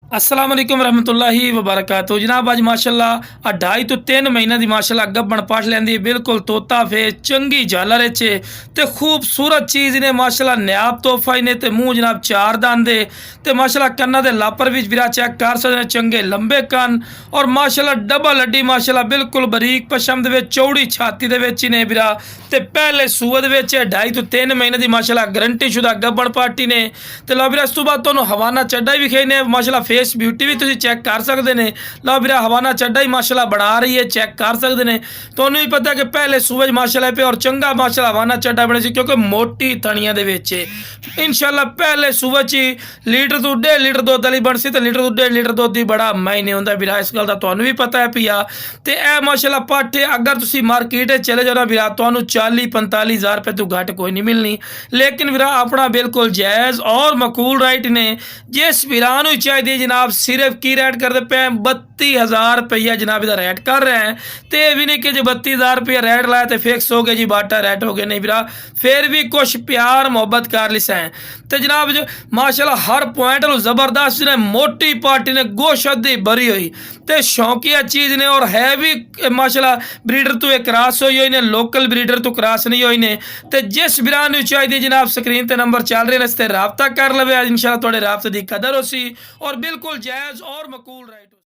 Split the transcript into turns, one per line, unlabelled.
अस्सलाम वालेकुम रहमतुल्लाहि व बरकातहू जनाब अज माशाल्लाह 2.5 ਤੋਂ 3 महीने ਦੀ ਮਾਸ਼ਾਅੱਲਾ ਗੱਭਣ ਪੱਠ ਲੈਂਦੀ ਹੈ ਬਿਲਕੁਲ ਤੋਤਾ ਫੇ ਚੰਗੀ ਝਾਲਰ ਵਿੱਚ ਤੇ ਖੂਬਸੂਰਤ ਚੀਜ਼ ਨੇ ਮਾਸ਼ਾਅੱਲਾ ਨਿਆਬ ਤੋਹਫਾ ਨੇ ਤੇ ਮੂੰਹ ਜਨਾਬ ਚਾਰ ਦੰਦ ਦੇ ਤੇ ਮਾਸ਼ਾਅੱਲਾ ਕੰਨਾਂ ਦੇ ਲਾਪਰ ਵਿੱਚ ਵੀਰਾ ਚੈੱਕ ਕਰ ਸਕਦੇ ਨੇ ਚੰਗੇ ਲੰਬੇ ਕੰਨ ਔਰ ਮਾਸ਼ਾਅੱਲਾ ਡਬਲ ਹੱਡੀ ਮਾਸ਼ਾਅੱਲਾ ਬਿਲਕੁਲ ਬਰੀਕ ਪਸ਼ਮ ਦੇ ਵਿੱਚ ਚੌੜੀ ਛਾਤੀ ਦੇ ਵਿੱਚ ਹੀ ਨੇ ਵੀਰਾ ਤੇ ਪਹਿਲੇ ਸੂਏ ਦੇ ਵਿੱਚ 2.5 ਤੋਂ 3 ਮਹੀਨੇ ਦੀ ਮਾਸ਼ਾਅੱਲਾ ਗਰੰਟੀ ਸ਼ੁਦਾ ਗੱਭਣ ਪਾਰਟੀ ਨੇ ਤੇ ਲਓ ਵੀਰਾ ਇਸ ਤੋਂ ਬਾਅਦ ਤੁਹਾਨੂੰ ਹਵਾਨਾ ਚੱਡਾ ਵੀ ਵਿਖਾਈ ਨੇ ਮਾਸ਼ਾਅੱਲਾ फेस ब्यूटी भी तुम चेक कर सकते हैं। लो मेरा हवाना चड्डा ही माशाल्लाह बना रही है चेक कर सकते हैं। तो भी पता कि पहले सूरज माशाल्लाह पे और चंगा माशाल्लाह हवाना चड्डा बने से क्योंकि मोटी तनिया दे विच इंशाल्लाह पहले सूरज ही लीटर तो 1.5 लीटर दुध वाली बन सी तो लीटर तो 1.5 लीटर दुध ही बड़ा मायने होंदा वीरा इस गल दा तुहानू भी पता है पिया ते ए माशाल्लाह पाठे अगर तुसी मार्केट चले जाओ ना वीरा तुहानू 40-45 हज़ार रुपए तो घट कोई नहीं मिलनी लेकिन वीरा अपना बिल्कुल जायज़ और मकूल राइट ने जिस वीरा नू चाहिए जनाब सिर्फ की रेट करते पे 32,000 रुपया जनाब इधर रेट कर रहे हैं तो ये भी नहीं कि जो 32,000 रुपया रेट लाया तो फिक्स हो गया जी बाटा रेट हो गया नहीं वीरा फिर भी कुछ प्यार मोहब्बत कर लिसा है तो जनाब जो माशाल्लाह हर पॉइंट जबरदस्त ने मोटी पार्टी ने गोश्त दी भरी हुई तो शौकिया चीज़ ने और है भी माशाल्लाह ब्रीडर तो एक क्रॉस हुई ने लोकल ब्रीडर तो क्रॉस नहीं हुई ने तो जिस ब्रांड में चाहिए जनाब स्क्रीन पर नंबर चल रहे हैं इस पर रबता कर लवे इंशाल्लाह थोड़े रबते की कदर हो सी और बिल्कुल जायज़ और मकूल राइट।